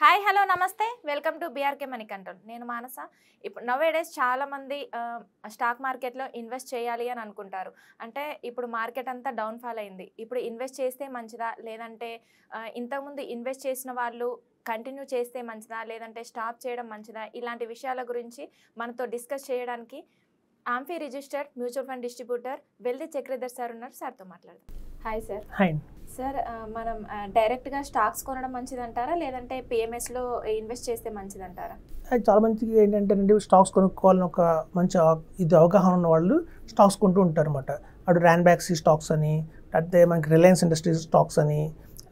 Hi hello నమస్తే welcome to BRK money control. నేను మానస. ఇప్పుడు నౌ-ఏ-డేస్ చాలామంది స్టాక్ మార్కెట్లో ఇన్వెస్ట్ చేయాలి అని అనుకుంటారు. అంటే ఇప్పుడు మార్కెట్ అంతా డౌన్ఫాల్ అయింది. ఇప్పుడు ఇన్వెస్ట్ చేస్తే మంచిదా, లేదంటే ఇంతకుముందు ఇన్వెస్ట్ చేసిన వాళ్ళు కంటిన్యూ చేస్తే మంచిదా, లేదంటే స్టాప్ చేయడం మంచిదా, ఇలాంటి విషయాల గురించి మనతో డిస్కస్ చేయడానికి AMFI registered mutual fund distributor Veldi Chakradhar sir ఉన్నారు. సార్తో మాట్లాడదాం. Hi sir. హాయ్ సార్, మనం డైరెక్ట్గా స్టాక్స్ కొనడం మంచిదంటారా, లేదంటే పిఎంఎస్లో ఇన్వెస్ట్ చేస్తే మంచిదంటారా? చాలా మందికి ఏంటంటే స్టాక్స్ కొనుక్కోవాలని ఒక మంచి ఇది అవగాహన ఉన్న వాళ్ళు స్టాక్స్ కొంటూ ఉంటారు అనమాట. అటు ర్యాన్ బ్యాక్సీ స్టాక్స్ అని, లేకపోతే మనకి రిలయన్స్ ఇండస్ట్రీస్ స్టాక్స్ అని,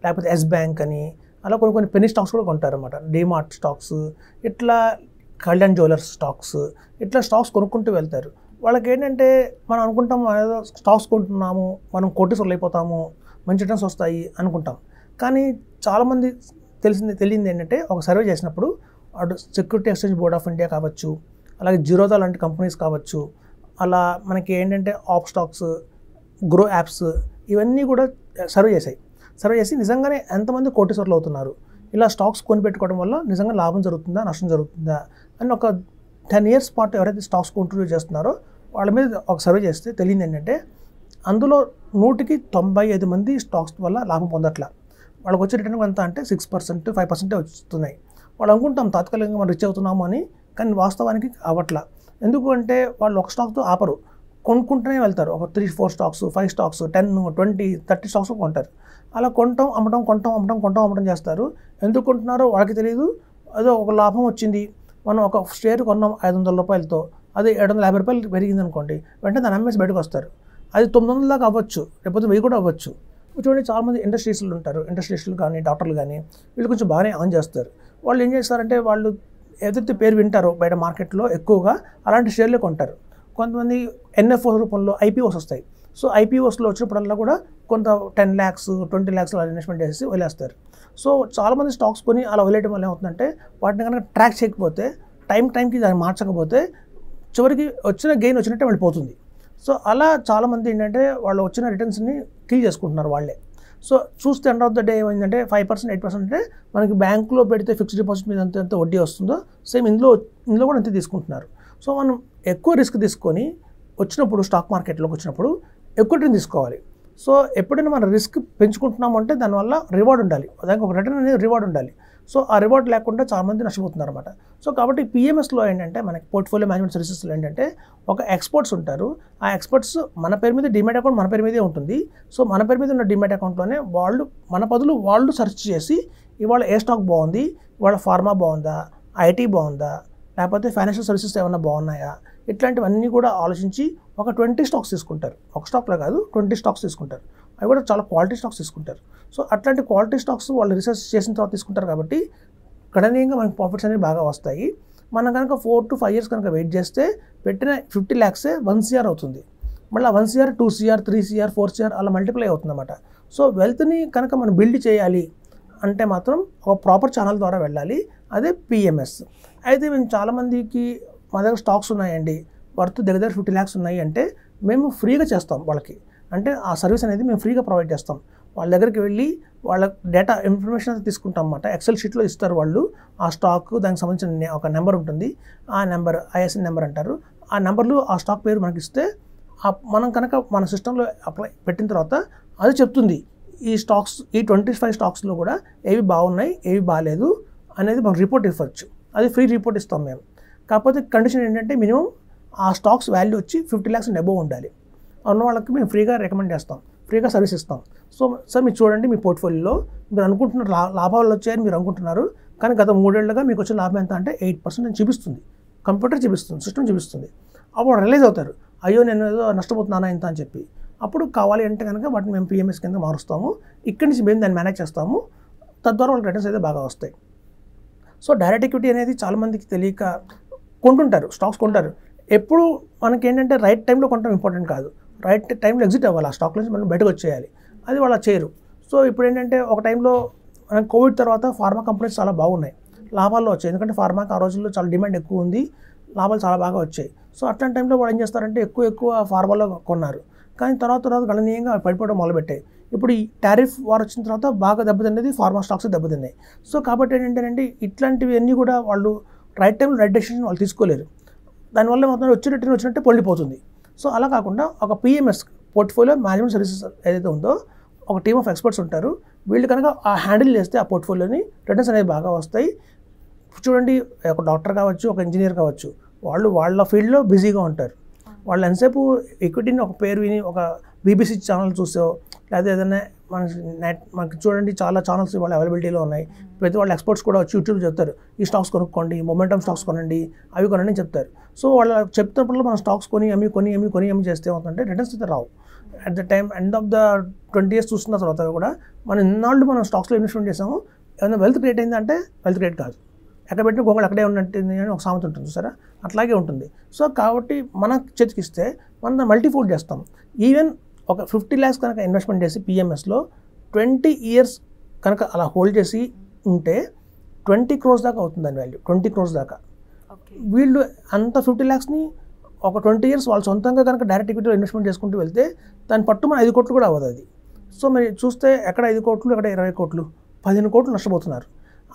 లేకపోతే ఎస్ బ్యాంక్ అని, అలా కొన్ని పెన్నీ స్టాక్స్ కూడా కొంటారు అనమాట. డీమార్ట్ స్టాక్స్, ఇట్లా కళ్యాణ్ జ్యువెలర్స్ స్టాక్స్, ఇట్లా స్టాక్స్ కొనుక్కుంటూ వెళ్తారు. వాళ్ళకి ఏంటంటే మనం అనుకుంటాము ఏదో స్టాక్స్ కొంటున్నాము, మనం కోటీశ్వరులు అయిపోతాము, మంచి రిటర్న్స్ వస్తాయి అనుకుంటాం. కానీ చాలామంది తెలియంది ఏంటంటే ఒక సర్వే చేసినప్పుడు అటు security exchange board of India కావచ్చు, అలాగే జిరోదా లాంటి కంపెనీస్ కావచ్చు, అలా మనకి ఏంటంటే ఆప్ స్టాక్స్, గ్రో యాప్స్, ఇవన్నీ కూడా సర్వే చేసి నిజంగానే ఎంతమంది కోటీశ్వరులు అవుతున్నారు, ఇలా స్టాక్స్ కొనిపెట్టుకోవడం వల్ల నిజంగా లాభం జరుగుతుందా నష్టం జరుగుతుందా అని ఒక 10 years పాటు ఎవరైతే స్టాక్స్ కంటిన్యూ చేస్తున్నారో వాళ్ళ మీద ఒక సర్వే చేస్తే తెలియదు ఏంటంటే అందులో 100కి 95 మంది స్టాక్స్ వల్ల లాభం పొందట్లా. వాళ్ళకి వచ్చే రిటర్న్ ఎంత అంటే 6%, 5% వస్తున్నాయి. వాళ్ళు అనుకుంటాం తాత్కాలికంగా మనం రిచ్ అవుతున్నాము అని, కానీ వాస్తవానికి అవ్వట్లా. ఎందుకు అంటే వాళ్ళు ఒక స్టాక్తో ఆపరు, కొనుక్కుంటూనే వెళ్తారు. ఒక 3-4 స్టాక్స్, 5 స్టాక్స్, 10, 20, 30 స్టాక్స్ కొంటారు. అలా కొంటాం అమ్మటం చేస్తారు. ఎందుకు కొంటున్నారో వాళ్ళకి తెలియదు. అదో ఒక లాభం వచ్చింది, మనం ఒక షేర్ కొన్నాం 500 రూపాయలతో, అది 750 రూపాయలు పెరిగింది అనుకోండి, వెంటనే దాన్ని అమ్మేసి బయటకు వస్తారు. అది 900 దాకా అవ్వచ్చు, లేకపోతే 1000 కూడా అవ్వచ్చు. చూడండి, చాలామంది ఇండస్ట్రీస్లు ఉంటారు, ఇండస్ట్రీస్లు కానీ డాక్టర్లు కానీ, వీళ్ళు కొంచెం బాగానే ఆన్ చేస్తారు. వాళ్ళు ఏం చేస్తారంటే వాళ్ళు ఏదైతే పేరు వింటారో బయట మార్కెట్లో ఎక్కువగా అలాంటి షేర్లే కొంటారు. కొంతమంది ఎన్ఎఫ్ఓ రూపంలో ఐపీఓస్ వస్తాయి. సో ఐపీఓస్లో వచ్చినప్పుడల్లా కూడా కొంత 10 lakhs, 20 lakhs అలా ఇన్వెస్ట్మెంట్ చేసి వదిలేస్తారు. సో చాలామంది స్టాక్స్ కొని అలా వదిలేయడం వల్ల ఏమవుతుందంటే వాటిని కనుక ట్రాక్ చేయకపోతే, టైంకి దాన్ని మార్చకపోతే చివరికి వచ్చిన గెయిన్ వచ్చినట్టే వెళ్ళిపోతుంది. సో అలా చాలామంది ఏంటంటే వాళ్ళు వచ్చిన రిటర్న్స్ని కిల్ చేసుకుంటున్నారు వాళ్ళే. సో చూస్తే ఎండ్ ఆఫ్ ద డే ఏమైందంటే 5%, 8% అంటే మనకి బ్యాంకులో పెడితే ఫిక్స్డ్ డిపాజిట్ మీద ఎంత వడ్డీ వస్తుందో సేమ్ ఇందులో కూడా అంతే తీసుకుంటున్నారు. సో మనం ఎక్కువ రిస్క్ తీసుకొని వచ్చినప్పుడు స్టాక్ మార్కెట్లోకి వచ్చినప్పుడు ఎక్కువ రిటర్న్ తీసుకోవాలి. సో ఎప్పుడైనా మనం రిస్క్ పెంచుకుంటున్నాము అంటే దానివల్ల రివార్డ్ ఉండాలి, దానికి ఒక రిటర్న్ అనేది రివార్డ్ ఉండాలి. సో ఆ రివార్డ్ లేకుండా చాలామంది నష్టపోతున్నారు అనమాట. సో కాబట్టి పిఎంఎస్లో ఏంటంటే మనకి పోర్ట్ఫోలియో మేనేజ్మెంట్ సర్వీసెస్లో ఏంటంటే ఒక ఎక్స్పర్ట్స్ ఉంటారు. ఆ ఎక్స్పర్ట్స్ మన పేరు మీద డిమాట్ అకౌంట్ మన పేరు మీదే ఉంటుంది. సో మన పేరు మీద ఉన్న డిమాట్ అకౌంట్లోనే వాళ్ళు మన బదులు వాళ్ళు సెర్చ్ చేసి ఇవాళ ఏ స్టాక్ బాగుంది, ఇవాళ ఫార్మా బాగుందా, ఐటీ బాగుందా, లేకపోతే ఫైనాన్షియల్ సర్వీసెస్ ఏమైనా బాగున్నాయా, ఇట్లాంటివన్నీ కూడా ఆలోచించి ఒక 20 స్టాక్స్ తీసుకుంటారు. ఒక స్టాక్లో కాదు 20 స్టాక్స్ తీసుకుంటారు. అవి కూడా చాలా క్వాలిటీ స్టాక్స్ తీసుకుంటారు. సో అట్లాంటి క్వాలిటీ స్టాక్స్ వాళ్ళు రీసెర్చ్ చేసిన తర్వాత తీసుకుంటారు కాబట్టి గణనీయంగా మనకి ప్రాఫిట్స్ అనేవి బాగా వస్తాయి. మనం కనుక 4 to 5 years కనుక వెయిట్ చేస్తే పెట్టిన 50 lakhs 1 crore అవుతుంది. మళ్ళీ 1 crore, 2 crore, 3 crore, 4 crore అలా మల్టిప్లై అవుతుంది అన్నమాట. సో వెల్త్ని కనుక మనం బిల్డ్ చేయాలి అంటే మాత్రం ఒక ప్రాపర్ ఛానల్ ద్వారా వెళ్ళాలి, అదే పిఎంఎస్. అయితే మేము చాలామందికి మా దగ్గర స్టాక్స్ ఉన్నాయండి, వర్త్ దగ్గర 50 lakhs ఉన్నాయి అంటే మేము ఫ్రీగా చేస్తాం వాళ్ళకి. అంటే ఆ సర్వీస్ అనేది మేము ఫ్రీగా ప్రొవైడ్ చేస్తాం. వాళ్ళ దగ్గరికి వెళ్ళి వాళ్ళ డేటా ఇన్ఫర్మేషన్ తీసుకుంటాం అన్నమాట. ఎక్సెల్ షీట్లో ఇస్తారు వాళ్ళు ఆ స్టాక్, దానికి సంబంధించిన ఒక నెంబర్ ఉంటుంది. ఆ నెంబర్ ఐఎస్ఎన్ నెంబర్ అంటారు. ఆ నెంబర్లు ఆ స్టాక్ పేరు మనకి ఇస్తే మనం కనుక మన సిస్టంలో అప్లై పెట్టిన తర్వాత అది చెప్తుంది ఈ స్టాక్స్, ఈ 25 స్టాక్స్లో కూడా ఏవి బాగున్నాయి ఏవి బాగాలేదు అనేది మనం రిపోర్ట్ ఇవ్వచ్చు. అది ఫ్రీ రిపోర్ట్ ఇస్తాం మేము. కాకపోతే కండిషన్ ఏంటంటే మినిమం ఆ స్టాక్స్ వాల్యూ వచ్చి 50 lakhs అబోవ్ ఉండాలి. ఉన్న వాళ్ళకి మేము ఫ్రీగా రికమెండ్ చేస్తాం, ఫ్రీగా సర్వీస్ ఇస్తాం. సో సార్ మీరు చూడండి, మీ పోర్ట్ఫోలియోలో మీరు అనుకుంటున్నారు లాభాలు వచ్చాయని మీరు అనుకుంటున్నారు, కానీ గత 3 ఏళ్లుగా మీకు వచ్చిన లాభం ఎంత అంటే 8% అని చూపిస్తుంది. కంప్యూటర్ చూపిస్తుంది, సిస్టమ్ చూపిస్తుంది. అప్పుడు రిలీజ్ అవుతారు, అయ్యో నేను ఏదో నష్టపోతున్నానా ఇంత అని చెప్పి. అప్పుడు కావాలి అంటే కనుక వాటిని మేము పిఎంఎస్ కింద మారుస్తాము. ఇక్కడి నుంచి మేము దాన్ని మేనేజ్ చేస్తాము. తద్వారా వాళ్ళకి రిటర్న్స్ అయితే బాగా వస్తాయి. సో డైరెక్ట్ ఈక్విటీ అనేది చాలామందికి తెలియక కొంటుంటారు, స్టాక్స్ కొంటారు. ఎప్పుడు మనకి ఏంటంటే రైట్ టైంలో కొనడం ఇంపార్టెంట్ కాదు, రైట్ టైంలో ఎగ్జిట్ అవ్వాలి, ఆ స్టాక్ నుంచి మనం బయటకు వచ్చేయాలి. అది వాళ్ళు చేయరు. సో ఇప్పుడు ఏంటంటే ఒక టైంలో మనం కోవిడ్ తర్వాత ఫార్మా కంపెనీస్ చాలా బాగున్నాయి, లాభాల్లో వచ్చాయి. ఎందుకంటే ఫార్మాకి ఆ రోజుల్లో చాలా డిమాండ్ ఎక్కువ ఉంది, లాభాలు చాలా బాగా వచ్చాయి. సో అట్లాంటి టైంలో వాళ్ళు ఏం చేస్తారంటే ఎక్కువ ఫార్మాలో కొన్నారు, కానీ తర్వాత గణనీయంగా పడిపోవడం మొదలుపెట్టాయి. ఇప్పుడు ఈ టారిఫ్ వార్ వచ్చిన తర్వాత బాగా దెబ్బతిన్నది ఫార్మా స్టాక్స్ దెబ్బతిన్నాయి. సో కాబట్టి ఏంటంటే ఇట్లాంటివి అన్నీ కూడా వాళ్ళు రైట్ టైంలో రైట్ డెసిషన్ వాళ్ళు తీసుకోలేరు. దానివల్ల మొత్తం వచ్చినట్టే పొండిపోతుంది. సో అలా కాకుండా ఒక పిఎంఎస్ పోర్ట్ఫోలియో మేనేజ్మెంట్ సర్వీసెస్ ఏదైతే ఉందో ఒక టీమ్ ఆఫ్ ఎక్స్పర్ట్స్ ఉంటారు. వీళ్ళు కనుక ఆ హ్యాండిల్ చేస్తే ఆ పోర్ట్ఫోలియోని రిటర్న్స్ అనేవి బాగా వస్తాయి. చూడండి, ఒక డాక్టర్ కావచ్చు, ఒక ఇంజనీర్ కావచ్చు, వాళ్ళు వాళ్ళ ఫీల్డ్లో బిజీగా ఉంటారు. వాళ్ళు ఎంతసేపు ఈక్విటీని ఒక పేరు విని ఒక బీబీసీ ఛానల్ చూసో లేదా ఏదైనా మనకి చూడండి చాలా ఛానల్స్ వాళ్ళ అవైలబిలిటీలో ఉన్నాయి. ప్రతి వాళ్ళ ఎక్స్పర్ట్స్ కూడా వచ్చి యూట్యూబ్ చెప్తారు, ఈ స్టాక్స్ కొనుక్కోండి, మొమెంటమ్ స్టాక్స్ కొనండి, అవి కొనండి అని చెప్తారు. సో వాళ్ళు చెప్తున్నప్పుడు మనం స్టాక్స్ కొని అమ్మి చేస్తే ఏమవుతుందంటే రిటర్న్స్ అయితే రావు. At the time end of the 20 years చూస్తున్న తర్వాత కూడా మనం ఇన్నాళ్ళు మనం స్టాక్స్లో ఇన్వెస్ట్మెంట్ చేసాము, ఏమైనా వెల్త్ క్రియేట్ అయిందంటే వెల్త్ క్రియేట్ కాదు. ఎక్కడ పెట్టిన గొంగళి అక్కడే ఉన్నట్టు అని ఒక సామెత ఉంటుంది చూసారా, అట్లాగే ఉంటుంది. సో కాబట్టి మన చేతికిస్తే మనం మల్టీఫోల్డ్ చేస్తాం. ఈవెన్ ఒక 50 lakhs కనుక ఇన్వెస్ట్మెంట్ చేసి పిఎంఎస్లో 20 years కనుక అలా హోల్డ్ చేసి ఉంటే 20 crores దాకా అవుతుంది దాని వాల్యూ, 20 crores దాకా. వీళ్ళు అంత 50 lakhsని ఒక 20 years వాళ్ళు సొంతంగా కనుక డైరెక్ట్ ఈక్విటీలో ఇన్వెస్ట్మెంట్ చేసుకుంటూ వెళ్తే దాని పట్టు మన 5 కోట్లు కూడా అవ్వదు అది. సో మరి చూస్తే ఎక్కడ 5 కోట్లు, ఎక్కడ 20 కోట్లు, 15 కోట్లు నష్టపోతున్నారు.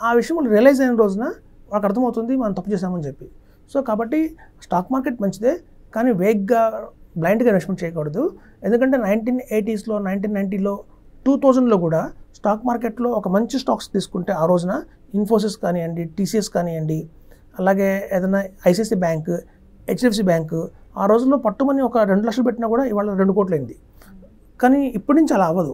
ఆ విషయం వాళ్ళు రియలైజ్ అయిన రోజున వాళ్ళకి అర్థమవుతుంది మనం తప్పు చేసామని చెప్పి. సో కాబట్టి స్టాక్ మంచిదే, కానీ వేగ్గా బ్లైండ్గా ఇన్వెస్ట్మెంట్ చేయకూడదు. ఎందుకంటే 1980sలో 1990లో 2000లో కూడా స్టాక్ మార్కెట్లో ఒక మంచి స్టాక్స్ తీసుకుంటే ఆ రోజున ఇన్ఫోసిస్ కానివ్వండి, టీసీఎస్ కానివ్వండి, అలాగే ఏదైనా ఐసిఐసిఐ బ్యాంక్, హెచ్డిఎఫ్సి బ్యాంకు ఆ రోజుల్లో పట్టుమని ఒక 2 లక్షలు పెట్టినా కూడా ఇవాళ 2 కోట్లు అయింది. కానీ ఇప్పటి నుంచి అలా అవ్వదు,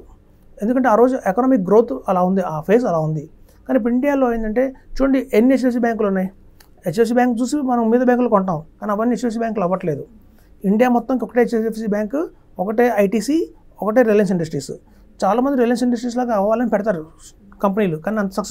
ఎందుకంటే ఆ రోజు ఎకనామిక్ గ్రోత్ అలా ఉంది, ఆ ఫేజ్ అలా ఉంది. కానీ ఇప్పుడు ఇండియాలో ఏంటంటే చూడండి ఎన్ని హెచ్డిఎఫ్సి బ్యాంకులు ఉన్నాయి. హెచ్డిఎఫ్సి బ్యాంక్ చూసి మనం మీద బ్యాంకులు కొంటాం, కానీ అవన్నీ హెచ్డిఎఫ్సి బ్యాంకులు అవ్వట్లేదు. ఇండియా మొత్తంకి ఒకటే హెచ్డిఎఫ్సి బ్యాంకు, ఒకటే ఐటీసీ, ఒకటే రిలయన్స్ ఇండస్ట్రీస్. చాలామంది రిలయన్స్ ఇండస్ట్రీస్ లాగా అవ్వాలని పెడతారు కంపెనీలు, కానీ అంత సక్సెస్